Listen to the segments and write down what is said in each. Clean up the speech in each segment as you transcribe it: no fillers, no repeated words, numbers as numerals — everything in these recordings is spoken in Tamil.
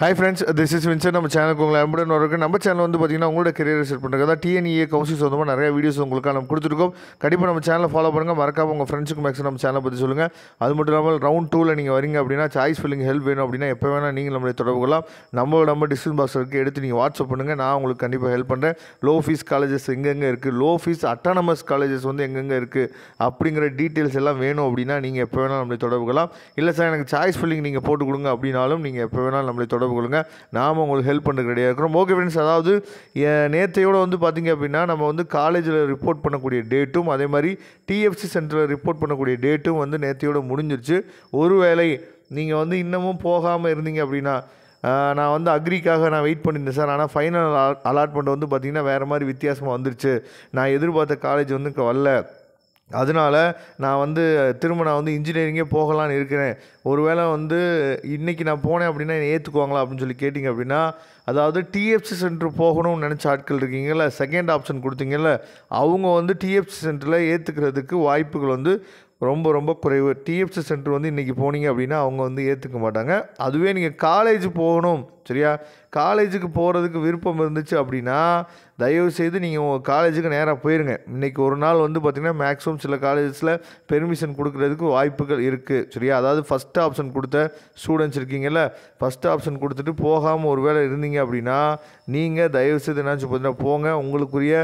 Hi friends, this is Vincent. நம்ம சேனலுக்கு உங்களை அன்புடன் வரவேற்கிறேன். நம்ம சேனல் வந்து பார்த்தீங்கன்னா உங்களோட கெரியரை செட் பண்ணுறதுக்கு தான் டிஎன்இஏ கவுன்சில் சொந்தமாக நிறைய வீடியோஸ் உங்களுக்கு நம்ம கொடுத்துருக்கோம். கண்டிப்பாக நம்ம சேனலை ஃபாலோ பண்ணுங்கள். மறக்காம உங்கள் ஃப்ரெண்ட்ஸுக்கு மேக்ஸிமம் நம்ம சேனலை பற்றி சொல்லுங்கள். அது மட்டும் இல்லாமல் ரவுண்ட் 2ல் நீங்கள் வரீங்க அப்படின்னா சாய்ஸ் ஃபில்லிங் ஹெல்ப் வேணும் அப்படின்னா எப்போ வேணால் நீங்கள் நம்மளை தொடர்பு கொள்ளலாம். நம்ம டிஸ்கிரிப்ஷன் பாக்ஸ் இருக்குது, எடுத்து நீங்கள் வாட்ஸ்அப் பண்ணுங்கள். நான் உங்களுக்கு கண்டிப்பாக ஹெல்ப் பண்ணுறேன். லோ ஃபீஸ் காலேஜஸ் எங்கெங்கே இருக்குது, லோ ஃபீஸ் அட்டானமஸ் காலேஜஸ் வந்து எங்கெங்கே இருக்குது அப்படிங்கிற டீட்டெயில்ஸ் எல்லாம் வேணும் அப்படின்னா நீங்கள் எப்போ வேணாலும் நம்மளை தொடர்பு கொள்ளலாம். இல்லை சார் எனக்கு சாய்ஸ் ஃபில்லிங் நீங்கள் போட்டு கொடுங்க அப்படின்னாலும் நீங்கள் எப்போ வேணாலும் நம்மளை தொடர்பு கொள்ளுங்கள். நாம் உங்களுக்கு ஹெல்ப் பண்ணுறதுக்கு ரெடியாக இருக்கிறோம். ஓகே ஃப்ரெண்ட்ஸ், அதாவது நேற்றையோடு வந்து பார்த்திங்க அப்படின்னா நம்ம வந்து காலேஜில் ரிப்போர்ட் பண்ணக்கூடிய டேட்டும் அதே மாதிரி டிஎஃப்சி சென்டரில் ரிப்போர்ட் பண்ணக்கூடிய டேட்டும் வந்து நேற்றையோடு முடிஞ்சிருச்சு. ஒருவேளை நீங்கள் வந்து இன்னமும் போகாமல் இருந்தீங்க அப்படின்னா நான் வந்து அக்ரிக்காக நான் வெயிட் பண்ணியிருந்தேன் சார், ஆனால் ஃபைனல் அலாட்மெண்ட் வந்து பார்த்திங்கன்னா வேறு மாதிரி வித்தியாசமாக வந்துருச்சு, நான் எதிர்பார்த்த காலேஜ் வந்து இங்கே வரல, அதனால் நான் வந்து திரும்ப நான் வந்து இன்ஜினியரிங்கே போகலான்னு இருக்கிறேன், ஒருவேளை வந்து இன்றைக்கி நான் போனேன் அப்படின்னா என்னை ஏற்றுக்குவாங்களா அப்படின்னு சொல்லி கேட்டிங்க அப்படின்னா, அதாவது டிஎஃப்சி சென்டர் போகணும்னு நினச்ச ஆட்கள் இருக்கீங்கள்ல, செகண்ட் ஆப்ஷன் கொடுத்தீங்கல்ல, அவங்க வந்து டிஎஃப்சி சென்டரில் ஏற்றுக்கிறதுக்கு வாய்ப்புகள் வந்து ரொம்ப ரொம்ப குறைவு. டிஎஃப்சி சென்டர் வந்து இன்றைக்கி போனீங்க அப்படின்னா அவங்க வந்து ஏற்றுக்க மாட்டாங்க. அதுவே நீங்கள் காலேஜ் போகணும், சரியா, காலேஜுக்கு போகிறதுக்கு விருப்பம் இருந்துச்சு அப்படின்னா தயவுசெய்து நீங்கள் உங்கள் காலேஜுக்கு நேராக போயிருங்க. இன்றைக்கி ஒரு நாள் வந்து பார்த்திங்கன்னா மேக்ஸிமம் சில காலேஜஸில் பெர்மிஷன் கொடுக்குறதுக்கு வாய்ப்புகள் இருக்குது, சரியா. அதாவது ஃபஸ்ட் ஆப்ஷன் கொடுத்த ஸ்டூடெண்ட்ஸ் இருக்கீங்கல்ல, ஃபஸ்ட் ஆப்ஷன் கொடுத்துட்டு போகாமல் ஒரு வேளை இருந்தீங்க அப்படின்னா நீங்கள் தயவுசெய்து என்னாச்சு பார்த்தீங்கன்னா போங்க. உங்களுக்குரிய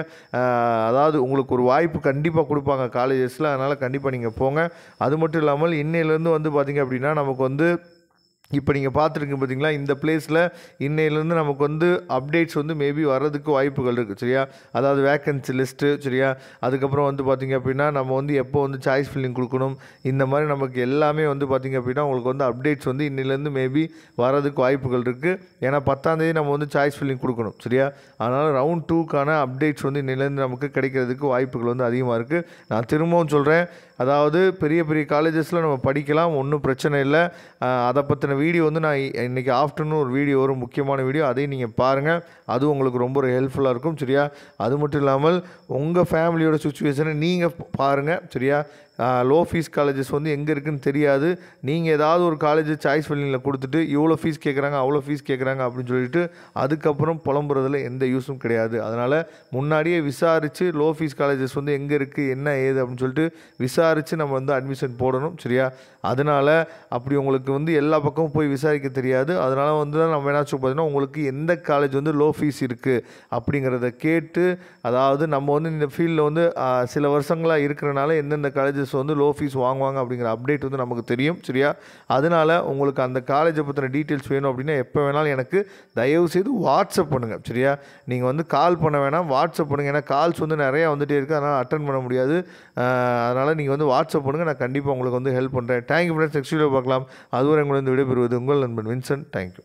அதாவது உங்களுக்கு ஒரு வாய்ப்பு கண்டிப்பாக கொடுப்பாங்க காலேஜஸில், அதனால் கண்டிப்பாக நீங்கள் போங்க. அது மட்டும் இல்லாமல் இன்னையிலேருந்து வந்து பார்த்திங்க அப்படின்னா நமக்கு வந்து இப்போ நீங்கள் பார்த்துருக்கீங்க பார்த்தீங்களா, இந்த பிளேஸில் இன்னையிலேருந்து நமக்கு வந்து அப்டேட்ஸ் வந்து மேபி வர்றதுக்கு வாய்ப்புகள் இருக்குது, சரியா. அதாவது வேக்கன்சி லிஸ்ட்டு, சரியா. அதுக்கப்புறம் வந்து பார்த்திங்க அப்படின்னா நம்ம வந்து எப்போ வந்து சாய்ஸ் ஃபில்லிங் கொடுக்கணும், இந்த மாதிரி நமக்கு எல்லாமே வந்து பார்த்திங்க அப்படின்னா உங்களுக்கு வந்து அப்டேட்ஸ் வந்து இன்னிலேருந்து மேபி வர்றதுக்கு வாய்ப்புகள் இருக்குது. ஏன்னா 10ஆம் தேதி நம்ம வந்து சாய்ஸ் ஃபில்லிங் கொடுக்கணும், சரியா. அதனால் ரவுண்ட் 2க்கான அப்டேட்ஸ் வந்து இன்னிலேருந்து நமக்கு கிடைக்கிறதுக்கு வாய்ப்புகள் வந்து அதிகமாக இருக்குது. நான் திரும்பவும் சொல்கிறேன், அதாவது பெரிய பெரிய காலேஜஸில் நம்ம படிக்கலாம், ஒன்றும் பிரச்சனை இல்லை. அதை பற்றின வீடியோ வந்து நான் இன்றைக்கி ஆஃப்டர்நூன் ஒரு வீடியோ வரும், முக்கியமான வீடியோ, அதையும் நீங்கள் பாருங்கள். அதுவும் உங்களுக்கு ரொம்ப ஹெல்ப்ஃபுல்லாக இருக்கும், சரியா. அது மட்டும் இல்லாமல் உங்கள் ஃபேமிலியோட சுச்சுவேஷனை நீங்கள் பாருங்கள், சரியா. லோ ஃபீஸ் காலேஜஸ் வந்து எங்கே இருக்குதுன்னு தெரியாது, நீங்கள் ஏதாவது ஒரு காலேஜ் சாய்ஸ் ஃபில்லிங்கில் கொடுத்துட்டு இவ்வளோ ஃபீஸ் கேட்குறாங்க அவ்வளோ ஃபீஸ் கேட்குறாங்க அப்படின்னு சொல்லிட்டு அதுக்கப்புறம் புலம்புறதுல எந்த யூஸும் கிடையாது. அதனால் முன்னாடியே விசாரித்து லோ ஃபீஸ் காலேஜஸ் வந்து எங்கே இருக்குது என்ன ஏது அப்படின்னு சொல்லிட்டு விசாரித்து நம்ம வந்து அட்மிஷன் போடணும், சரியா. அதனால் அப்படி உங்களுக்கு வந்து எல்லா பக்கமும் போய் விசாரிக்க தெரியாது. அதனால் வந்து நம்ம என்னாச்சும் பார்த்தீங்கன்னா உங்களுக்கு எந்த காலேஜ் வந்து லோ ஃபீஸ் இருக்குது அப்படிங்கிறத கேட்டு, அதாவது நம்ம வந்து இந்த ஃபீல்டில் வந்து சில வருஷங்களாக இருக்கிறனால எந்தெந்த காலேஜஸ் வந்து லோ ஃபீஸ் வாங்குவாங்க அப்படிங்கிற அப்டேட் வந்து நமக்கு தெரியும், சரியா. அதனால் உங்களுக்கு அந்த காலேஜை பற்றின டீட்டெயில்ஸ் வேணும் அப்படின்னா எப்போ வேணாலும் எனக்கு தயவுசெய்து வாட்ஸ்அப் பண்ணுங்கள், சரியா. நீங்கள் வந்து கால் பண்ண வேணாம், வாட்ஸ்அப் பண்ணுங்கள். ஏன்னா கால்ஸ் வந்து நிறையா வந்துகிட்டே இருக்குது, அதனால் அட்டன் பண்ண முடியாது. அதனால் நீங்கள் வந்து வாட்ஸ்அப் பண்ணுங்கள், நான் கண்டிப்பாக உங்களுக்கு வந்து ஹெல்ப் பண்ணுறேன். தேங்க்யூ ஃப்ரெண்ட்ஸ், நெக்ஸ்ட் வீடியோ பார்க்கலாம். அதுவரை உங்களை வந்து விடைபெறுவது உங்கள் நண்பன் வின்சென்ட். தேங்க்யூ.